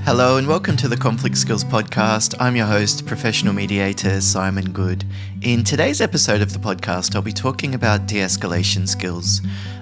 Hello and welcome to the Conflict Skills Podcast. I'm your host, professional mediator Simon Good. In today's episode of the podcast, I'll be talking about de-escalation skills.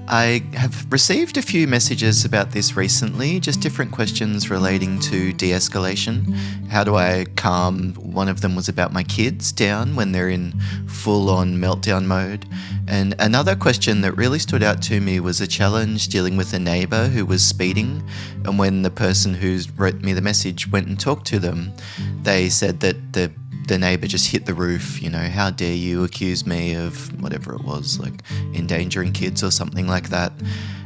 I have received a few messages about this recently, just different questions relating to de-escalation. How do I calm? One of them was about my kids down when they're in full-on meltdown mode. And another question that really stood out to me was a challenge dealing with a neighbour who was speeding. And when the person who wrote me the message went and talked to them, they said that the neighbour just hit the roof. You know, how dare you accuse me of whatever it was, like endangering kids or something like that.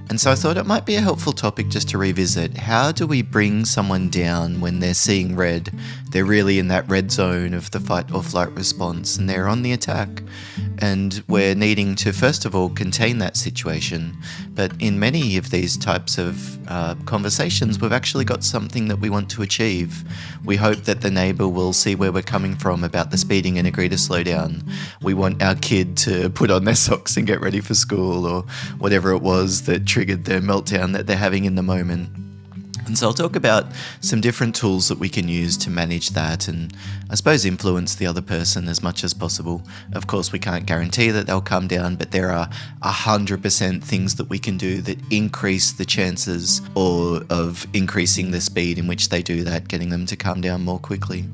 And so I thought it might be a helpful topic just to revisit. How do we bring someone down when they're seeing red? They're really in that red zone of the fight or flight response and they're on the attack. And we're needing to, first of all, contain that situation. But in many of these types of conversations, we've actually got something that we want to achieve. We hope that the neighbour will see where we're coming from about the speeding and agree to slow down. We want our kid to put on their socks and get ready for school, or whatever it was that triggered their meltdown that they're having in the moment. And so I'll talk about some different tools that we can use to manage that and, I suppose, influence the other person as much as possible. Of course, we can't guarantee that they'll calm down, but there are 100% things that we can do that increase the chances of increasing the speed in which they do that, getting them to calm down more quickly.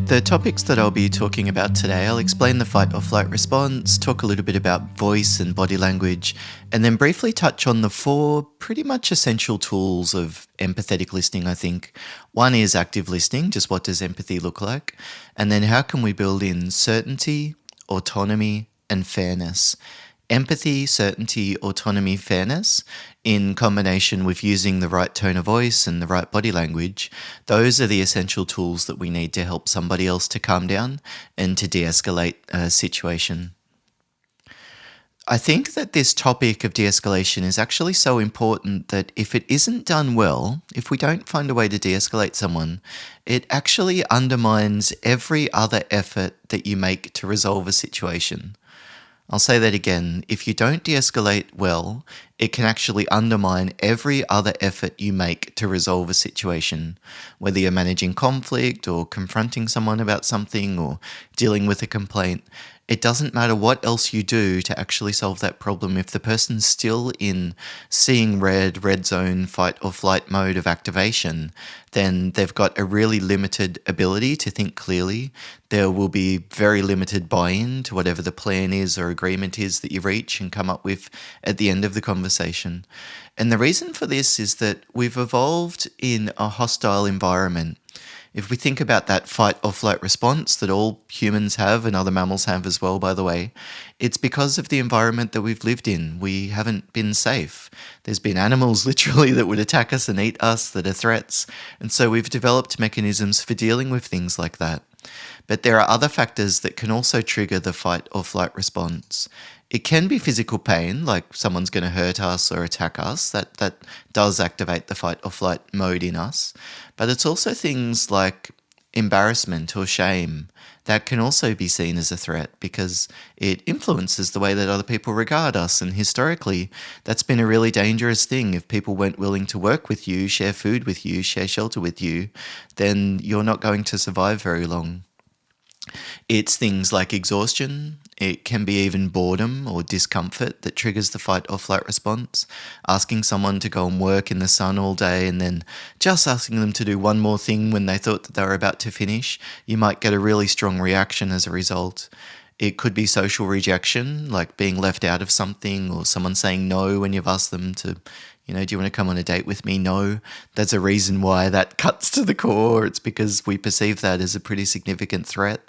The topics that I'll be talking about today, I'll explain the fight or flight response, talk a little bit about voice and body language, and then briefly touch on the four pretty much essential tools of empathetic listening, I think. One is active listening, just what does empathy look like? And then how can we build in certainty, autonomy, and fairness? Empathy, certainty, autonomy, fairness, in combination with using the right tone of voice and the right body language, those are the essential tools that we need to help somebody else to calm down and to de-escalate a situation. I think that this topic of de-escalation is actually so important that if it isn't done well, if we don't find a way to de-escalate someone, it actually undermines every other effort that you make to resolve a situation. I'll say that again. If you don't de-escalate well, it can actually undermine every other effort you make to resolve a situation, whether you're managing conflict or confronting someone about something or dealing with a complaint. It doesn't matter what else you do to actually solve that problem. If the person's still in seeing red zone, fight or flight mode of activation, then they've got a really limited ability to think clearly. There will be very limited buy-in to whatever the plan is or agreement is that you reach and come up with at the end of the conversation. And the reason for this is that we've evolved in a hostile environment. If we think about that fight or flight response that all humans have and other mammals have as well, by the way, it's because of the environment that we've lived in. We haven't been safe. There's been animals literally that would attack us and eat us that are threats. And so we've developed mechanisms for dealing with things like that. But there are other factors that can also trigger the fight or flight response. It can be physical pain, like someone's going to hurt us or attack us. That does activate the fight or flight mode in us. But it's also things like embarrassment or shame that can also be seen as a threat because it influences the way that other people regard us. And historically, that's been a really dangerous thing. If people weren't willing to work with you, share food with you, share shelter with you, then you're not going to survive very long. It's things like exhaustion. It can be even boredom or discomfort that triggers the fight or flight response. Asking someone to go and work in the sun all day and then just asking them to do one more thing when they thought that they were about to finish, you might get a really strong reaction as a result. It could be social rejection, like being left out of something or someone saying no when you've asked them to, do you want to come on a date with me? No. That's a reason why that cuts to the core. It's because we perceive that as a pretty significant threat.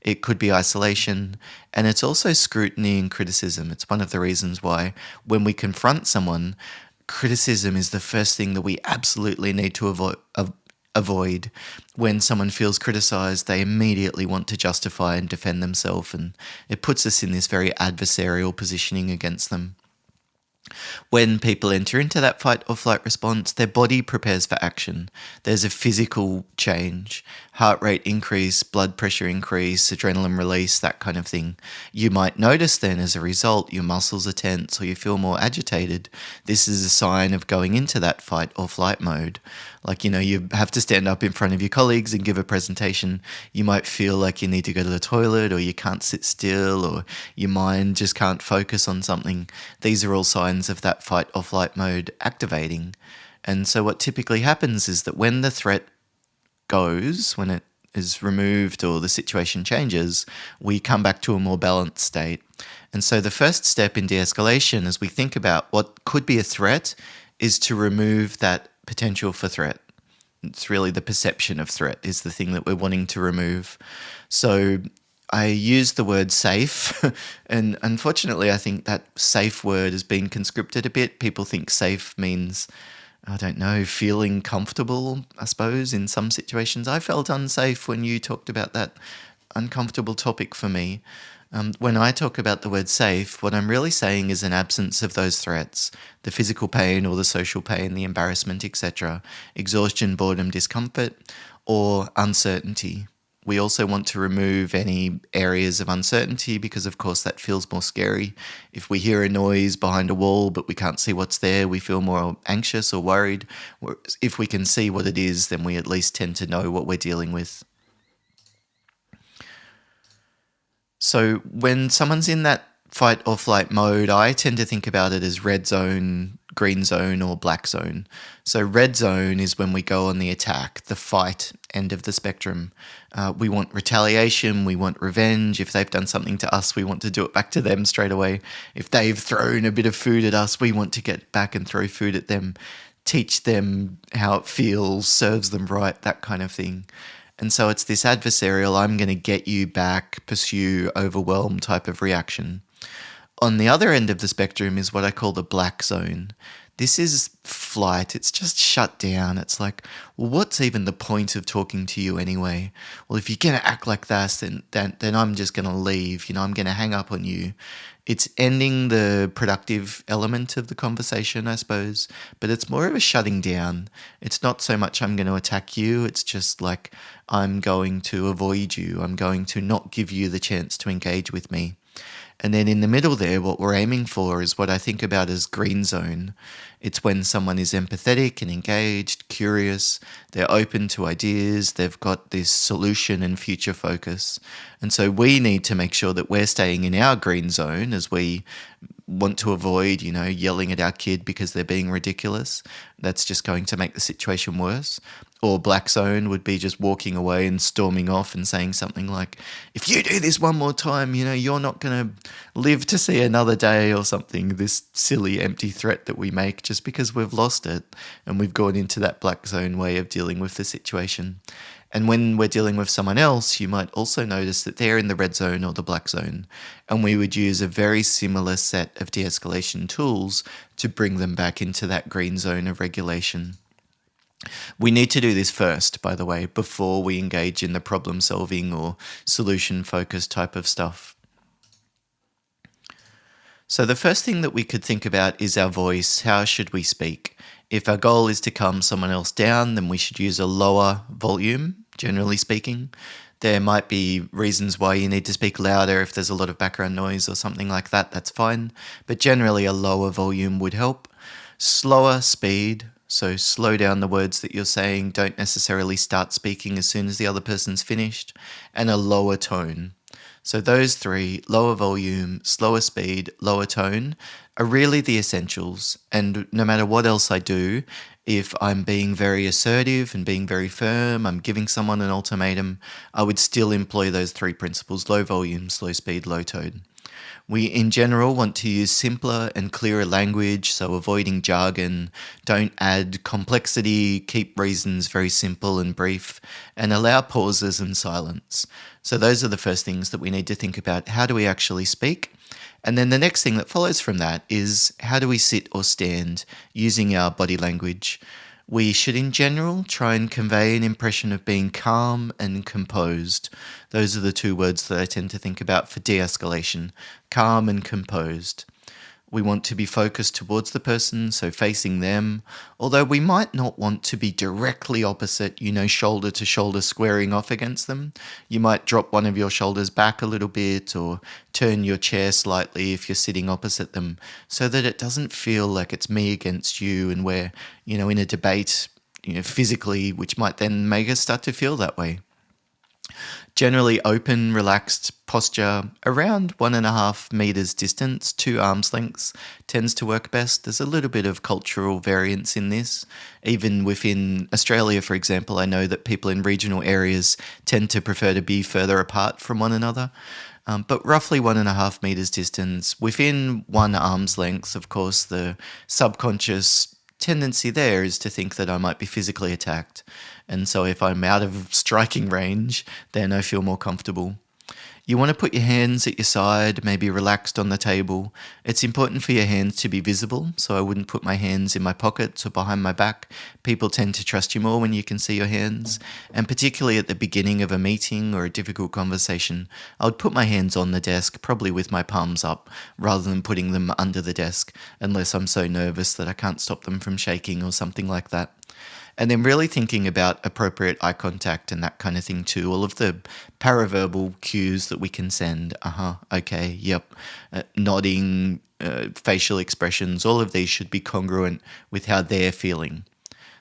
It could be isolation, and it's also scrutiny and criticism. It's one of the reasons why when we confront someone, criticism is the first thing that we absolutely need to avoid. When someone feels criticized, they immediately want to justify and defend themselves, and it puts us in this very adversarial positioning against them. When people enter into that fight or flight response, their body prepares for action. There's a physical change, heart rate increase, blood pressure increase, adrenaline release, that kind of thing. You might notice then as a result your muscles are tense or you feel more agitated. This is a sign of going into that fight or flight mode. Like, you have to stand up in front of your colleagues and give a presentation. You might feel like you need to go to the toilet, or you can't sit still, or your mind just can't focus on something. These are all signs of that fight or flight mode activating. And so what typically happens is that when the threat goes, when it is removed or the situation changes, we come back to a more balanced state. And so the first step in de-escalation, as we think about what could be a threat, is to remove that potential for threat. It's really the perception of threat is the thing that we're wanting to remove. So I use the word safe, and unfortunately I think that safe word has been conscripted a bit. People think safe means, I don't know, feeling comfortable, I suppose, in some situations. I felt unsafe when you talked about that uncomfortable topic for me. When I talk about the word safe, what I'm really saying is an absence of those threats, the physical pain or the social pain, the embarrassment, etc., exhaustion, boredom, discomfort, or uncertainty. We also want to remove any areas of uncertainty because, of course, that feels more scary. If we hear a noise behind a wall but we can't see what's there, we feel more anxious or worried. If we can see what it is, then we at least tend to know what we're dealing with. So when someone's in that fight or flight mode, I tend to think about it as red zone, green zone, or black zone. So red zone is when we go on the attack, the fight end of the spectrum. We want retaliation, we want revenge. If they've done something to us, we want to do it back to them straight away. If they've thrown a bit of food at us, we want to get back and throw food at them, teach them how it feels, serves them right, that kind of thing. And so it's this adversarial, I'm going to get you back, pursue, overwhelm type of reaction. On the other end of the spectrum is what I call the black zone. This is flight. It's just shut down. It's like, well, what's even the point of talking to you anyway? Well, if you're going to act like that, then I'm just going to leave. I'm going to hang up on you. It's ending the productive element of the conversation, I suppose, but it's more of a shutting down. It's not so much I'm going to attack you. It's just like I'm going to avoid you. I'm going to not give you the chance to engage with me. And then in the middle there, what we're aiming for is what I think about as green zone. It's when someone is empathetic and engaged, curious, they're open to ideas, they've got this solution and future focus. And so we need to make sure that we're staying in our green zone as we want to avoid, yelling at our kid because they're being ridiculous. That's just going to make the situation worse. Or black zone would be just walking away and storming off and saying something like, if you do this one more time, you're not going to live to see another day, or something, this silly empty threat that we make just because we've lost it and we've gone into that black zone way of dealing with the situation. And when we're dealing with someone else, you might also notice that they're in the red zone or the black zone. And we would use a very similar set of de-escalation tools to bring them back into that green zone of regulation. We need to do this first, by the way, before we engage in the problem solving or solution focused type of stuff. So the first thing that we could think about is our voice. How should we speak? If our goal is to calm someone else down, then we should use a lower volume, generally speaking. There might be reasons why you need to speak louder if there's a lot of background noise or something like that, that's fine. But generally a lower volume would help. Slower speed, so slow down the words that you're saying, don't necessarily start speaking as soon as the other person's finished, and a lower tone. So those three, lower volume, slower speed, lower tone, are really the essentials. And no matter what else I do, if I'm being very assertive and being very firm, I'm giving someone an ultimatum, I would still employ those three principles: low volume, slow speed, low tone. We, in general, want to use simpler and clearer language, so avoiding jargon, don't add complexity, keep reasons very simple and brief, and allow pauses and silence. So those are the first things that we need to think about. How do we actually speak? And then the next thing that follows from that is, how do we sit or stand using our body language? We should, in general, try and convey an impression of being calm and composed. Those are the two words that I tend to think about for de-escalation: calm and composed. We want to be focused towards the person, so facing them, although we might not want to be directly opposite, shoulder to shoulder, squaring off against them. You might drop one of your shoulders back a little bit or turn your chair slightly if you're sitting opposite them, so that it doesn't feel like it's me against you and we're, in a debate, physically, which might then make us start to feel that way. Generally open, relaxed posture around 1.5 meters distance, 2 arms lengths tends to work best. There's a little bit of cultural variance in this. Even within Australia, for example, I know that people in regional areas tend to prefer to be further apart from one another. But roughly 1.5 meters distance. Within 1 arm's length, of course, the subconscious tendency there is to think that I might be physically attacked. And so if I'm out of striking range, then I feel more comfortable. You want to put your hands at your side, maybe relaxed on the table. It's important for your hands to be visible, so I wouldn't put my hands in my pockets or behind my back. People tend to trust you more when you can see your hands. And particularly at the beginning of a meeting or a difficult conversation, I would put my hands on the desk, probably with my palms up, rather than putting them under the desk, unless I'm so nervous that I can't stop them from shaking or something like that. And then really thinking about appropriate eye contact and that kind of thing too. All of the paraverbal cues that we can send. Okay, yep. Nodding, facial expressions, all of these should be congruent with how they're feeling.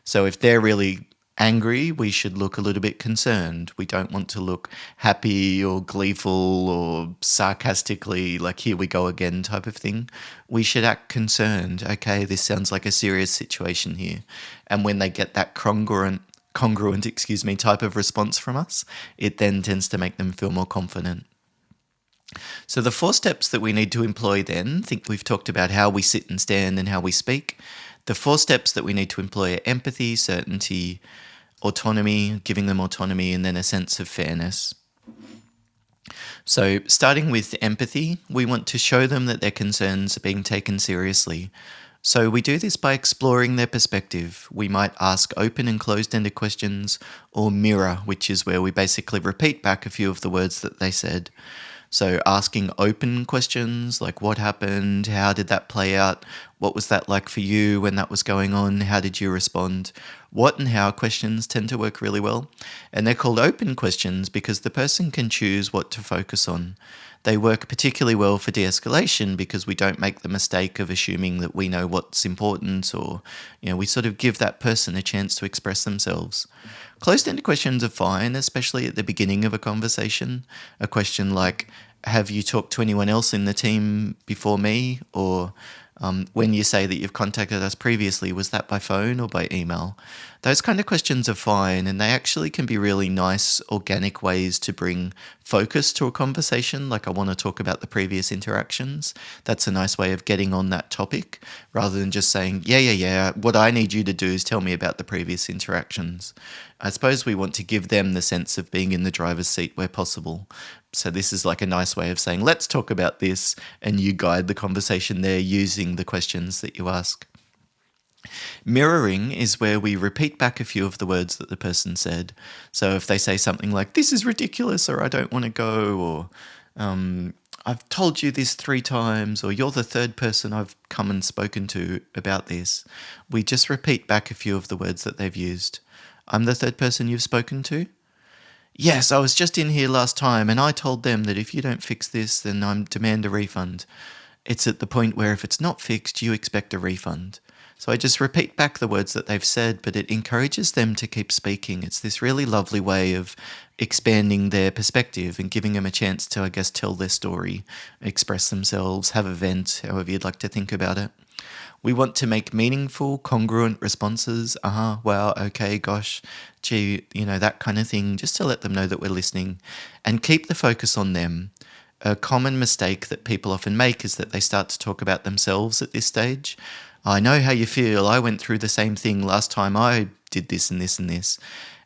So if they're really angry, we should look a little bit concerned. We don't want to look happy or gleeful or sarcastically like here we go again type of thing. We should act concerned. Okay, this sounds like a serious situation here. And when they get that congruent type of response from us, it then tends to make them feel more confident. So the 4 steps that we need to employ then, I think we've talked about how we sit and stand and how we speak. The 4 steps that we need to employ are empathy, certainty, autonomy, giving them autonomy, and then a sense of fairness. So starting with empathy, we want to show them that their concerns are being taken seriously. So we do this by exploring their perspective. We might ask open and closed-ended questions, or mirror, which is where we basically repeat back a few of the words that they said. So asking open questions like what happened, how did that play out, what was that like for you when that was going on, how did you respond? What and how questions tend to work really well. And they're called open questions because the person can choose what to focus on. They work particularly well for de-escalation because we don't make the mistake of assuming that we know what's important or, we sort of give that person a chance to express themselves. Closed-ended questions are fine, especially at the beginning of a conversation. A question like, have you talked to anyone else in the team before me? Or when you say that you've contacted us previously, was that by phone or by email? Those kind of questions are fine, and they actually can be really nice, organic ways to bring focus to a conversation. Like I want to talk about the previous interactions. That's a nice way of getting on that topic, rather than just saying, yeah, what I need you to do is tell me about the previous interactions. I suppose we want to give them the sense of being in the driver's seat where possible. So this is like a nice way of saying, let's talk about this, and you guide the conversation there using the questions that you ask. Mirroring is where we repeat back a few of the words that the person said. So if they say something like, this is ridiculous, or I don't want to go, or I've told you this 3 times, or you're the 3rd person I've come and spoken to about this, we just repeat back a few of the words that they've used. I'm the 3rd person you've spoken to? Yes, I was just in here last time and I told them that if you don't fix this, then I demand a refund. It's at the point where if it's not fixed, you expect a refund. So I just repeat back the words that they've said, but it encourages them to keep speaking. It's this really lovely way of expanding their perspective and giving them a chance to, tell their story, express themselves, have a vent, however you'd like to think about it. We want to make meaningful, congruent responses. Wow, okay, gosh, gee, that kind of thing, just to let them know that we're listening and keep the focus on them. A common mistake that people often make is that they start to talk about themselves at this stage. I know how you feel. I went through the same thing last time I did this and this and this.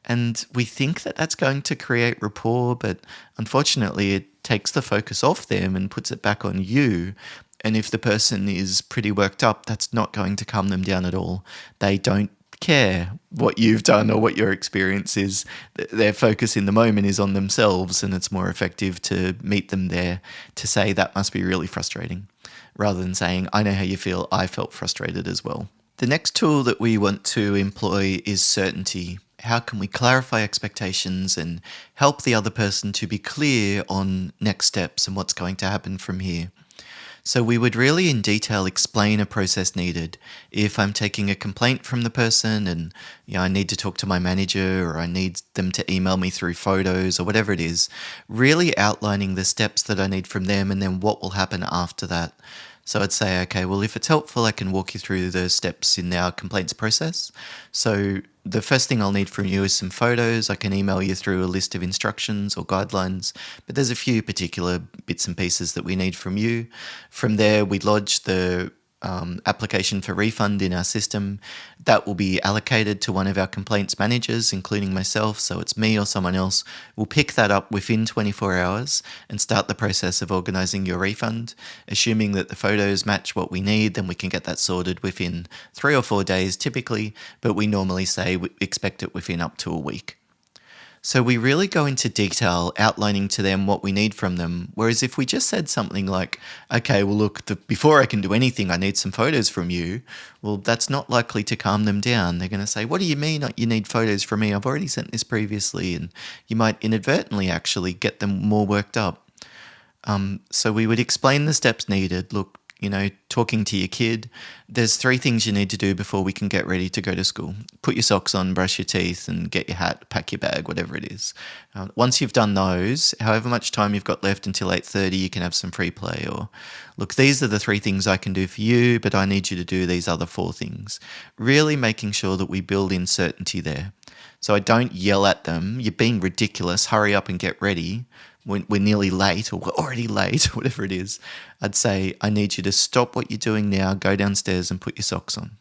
And we think that that's going to create rapport, but unfortunately it takes the focus off them and puts it back on you. And if the person is pretty worked up, that's not going to calm them down at all. They don't care what you've done or what your experience is. Their focus in the moment is on themselves, and it's more effective to meet them there to say that must be really frustrating, rather than saying, I know how you feel, I felt frustrated as well. The next tool that we want to employ is certainty. How can we clarify expectations and help the other person to be clear on next steps and what's going to happen from here? So we would really in detail explain a process needed. If I'm taking a complaint from the person and I need to talk to my manager, or I need them to email me through photos or whatever it is, really outlining the steps that I need from them and then what will happen after that. So I'd say, okay, well, if it's helpful, I can walk you through the steps in our complaints process. So the first thing I'll need from you is some photos. I can email you through a list of instructions or guidelines, but there's a few particular bits and pieces that we need from you. From there, we lodge the application for refund in our system. That will be allocated to one of our complaints managers, including myself, so it's me or someone else. We'll pick that up within 24 hours and start the process of organising your refund. Assuming that the photos match what we need, then we can get that sorted within 3 or 4 days typically, but we normally say we expect it within up to a week. So we really go into detail outlining to them what we need from them. Whereas if we just said something like, okay, well, look, before I can do anything, I need some photos from you. Well, that's not likely to calm them down. They're going to say, what do you mean you need photos from me? I've already sent this previously. And you might inadvertently actually get them more worked up. So we would explain the steps needed. Look, talking to your kid, there's 3 things you need to do before we can get ready to go to school. Put your socks on, brush your teeth, and get your hat, pack your bag, whatever it is. Once you've done those, however much time you've got left until 8:30, you can have some free play. Or, look, these are the 3 things I can do for you, but I need you to do these other 4 things. Really making sure that we build in certainty there. So I don't yell at them, you're being ridiculous, hurry up and get ready. We're nearly late, or we're already late, whatever it is. I'd say, I need you to stop what you're doing now, go downstairs and put your socks on.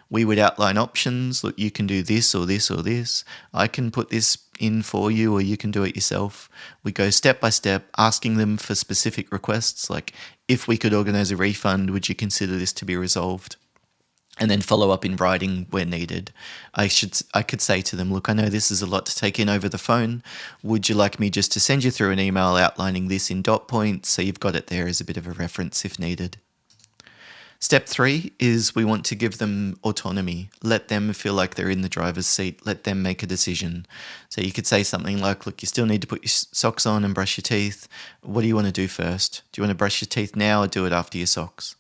We would outline options. Look, you can do this or this or this. I can put this in for you, or you can do it yourself. We go step by step, asking them for specific requests, like, if we could organise a refund, would you consider this to be resolved? And then follow up in writing where needed. I could say to them, look, I know this is a lot to take in over the phone. Would you like me just to send you through an email outlining this in dot points so you've got it there as a bit of a reference if needed? Step 3 is we want to give them autonomy. Let them feel like they're in the driver's seat. Let them make a decision. So you could say something like, look, you still need to put your socks on and brush your teeth. What do you want to do first? Do you want to brush your teeth now or do it after your socks?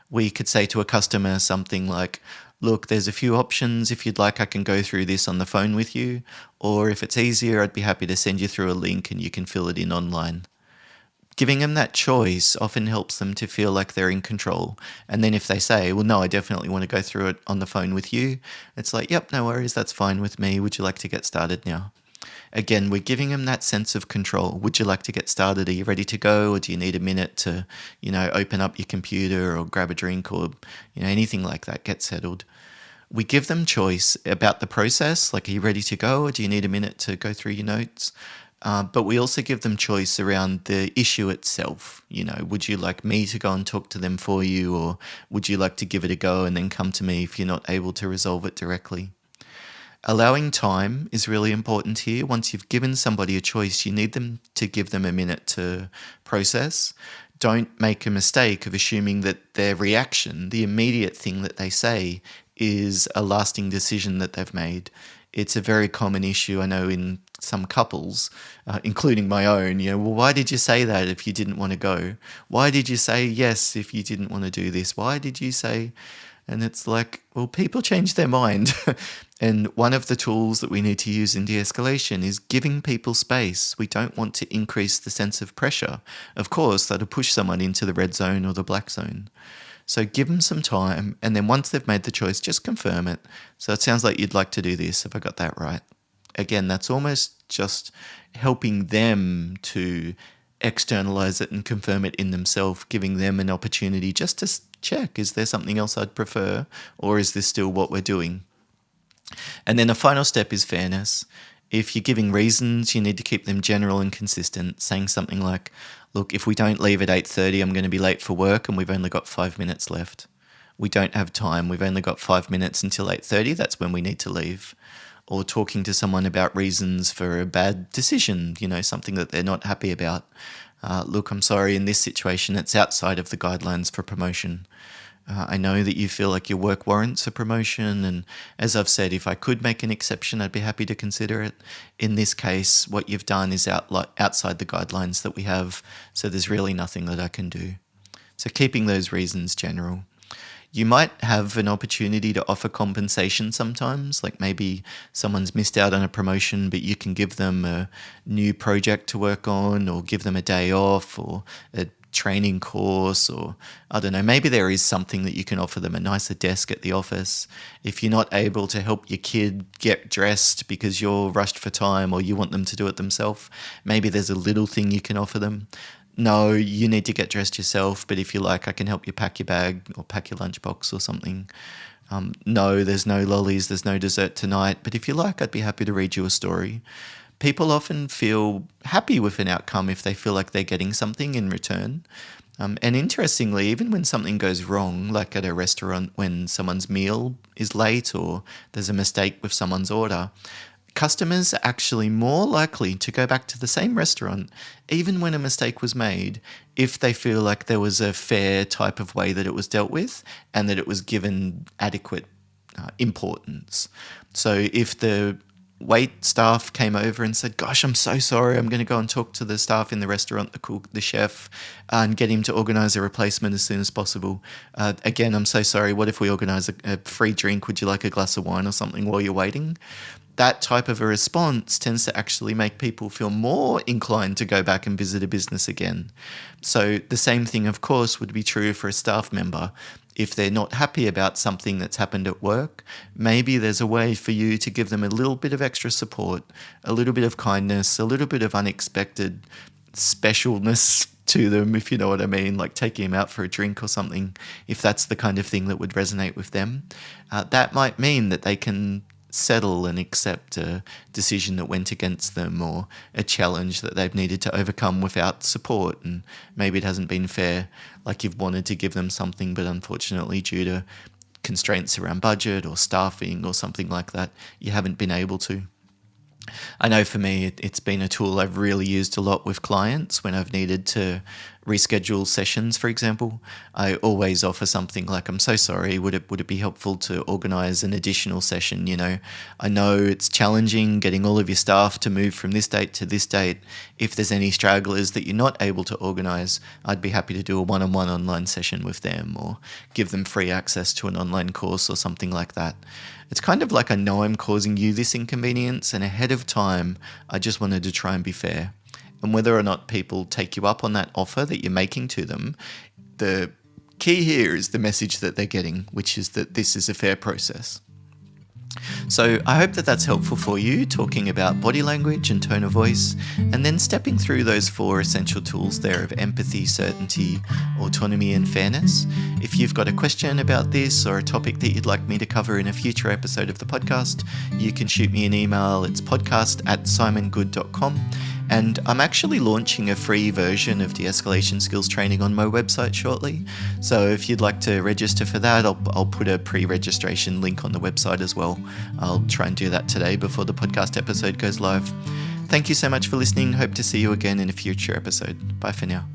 We could say to a customer something like, look, there's a few options. If you'd like, I can go through this on the phone with you. Or if it's easier, I'd be happy to send you through a link and you can fill it in online. Giving them that choice often helps them to feel like they're in control. And then if they say, well, no, I definitely want to go through it on the phone with you, it's like, yep, no worries, that's fine with me. Would you like to get started now? Again, we're giving them that sense of control. Would you like to get started? Are you ready to go? Or do you need a minute to, open up your computer or grab a drink or, anything like that, get settled? We give them choice about the process, like, are you ready to go? Or do you need a minute to go through your notes? But we also give them choice around the issue itself. Would you like me to go and talk to them for you? Or would you like to give it a go and then come to me if you're not able to resolve it directly? Allowing time is really important here. Once you've given somebody a choice, you need them to give them a minute to process. Don't make a mistake of assuming that their reaction, the immediate thing that they say, is a lasting decision that they've made. It's a very common issue, I know, in some couples, including my own. Well, why did you say that if you didn't want to go? Why did you say yes if you didn't want to do this? Why did you say... And it's like, well, people change their mind. And one of the tools that we need to use in de-escalation is giving people space. We don't want to increase the sense of pressure. Of course, that'll push someone into the red zone or the black zone. So give them some time. And then once they've made the choice, just confirm it. So it sounds like you'd like to do this. Have I got that right? Again, that's almost just helping them to externalize it and confirm it in themselves, giving them an opportunity just to check, is there something else I'd prefer, or is this still what we're doing? And then the final step is fairness. If you're giving reasons, you need to keep them general and consistent, saying something like, look, if we don't leave at 8:30, I'm going to be late for work and we've only got 5 minutes left. We don't have time. We've only got 5 minutes until 8:30. That's when we need to leave. Or talking to someone about reasons for a bad decision, something that they're not happy about. look, I'm sorry, in this situation, it's outside of the guidelines for promotion. I know that you feel like your work warrants a promotion, and as I've said, if I could make an exception, I'd be happy to consider it. In this case, what you've done is outside the guidelines that we have, so there's really nothing that I can do. So keeping those reasons general. You might have an opportunity to offer compensation sometimes, like maybe someone's missed out on a promotion, but you can give them a new project to work on, or give them a day off, or a training course, or I don't know, maybe there is something that you can offer them, a nicer desk at the office. If you're not able to help your kid get dressed because you're rushed for time or you want them to do it themselves, maybe there's a little thing you can offer them. No, you need to get dressed yourself, but if you like, I can help you pack your bag or pack your lunchbox or something. No, there's no lollies, there's no dessert tonight, but if you like, I'd be happy to read you a story. People often feel happy with an outcome if they feel like they're getting something in return. And interestingly, even when something goes wrong, like at a restaurant when someone's meal is late or there's a mistake with someone's order, customers are actually more likely to go back to the same restaurant, even when a mistake was made, if they feel like there was a fair type of way that it was dealt with and that it was given adequate importance. So if the wait staff came over and said, gosh, I'm so sorry, I'm going to go and talk to the staff in the restaurant, the cook, the chef, and get him to organise a replacement as soon as possible. Again, I'm so sorry, what if we organise a free drink? Would you like a glass of wine or something while you're waiting? That type of a response tends to actually make people feel more inclined to go back and visit a business again. So the same thing, of course, would be true for a staff member. If they're not happy about something that's happened at work, maybe there's a way for you to give them a little bit of extra support, a little bit of kindness, a little bit of unexpected specialness to them, if you know what I mean, like taking them out for a drink or something, if that's the kind of thing that would resonate with them. That might mean that they can settle and accept a decision that went against them or a challenge that they've needed to overcome without support, and maybe it hasn't been fair, like you've wanted to give them something but unfortunately due to constraints around budget or staffing or something like that, you haven't been able to. I know for me, it's been a tool I've really used a lot with clients when I've needed to reschedule sessions, for example. I always offer something like, I'm so sorry, would it be helpful to organise an additional session? You know, I know it's challenging getting all of your staff to move from this date to this date. If there's any stragglers that you're not able to organise, I'd be happy to do a one-on-one online session with them or give them free access to an online course or something like that. It's kind of like I know I'm causing you this inconvenience, and ahead of time, I just wanted to try and be fair. And whether or not people take you up on that offer that you're making to them, the key here is the message that they're getting, which is that this is a fair process. So I hope that that's helpful for you, talking about body language and tone of voice, and then stepping through those 4 essential tools there of empathy, certainty, autonomy, and fairness. If you've got a question about this or a topic that you'd like me to cover in a future episode of the podcast, you can shoot me an email. It's podcast@simongood.com. And I'm actually launching a free version of De-Escalation skills training on my website shortly. So if you'd like to register for that, I'll put a pre-registration link on the website as well. I'll try and do that today before the podcast episode goes live. Thank you so much for listening. Hope to see you again in a future episode. Bye for now.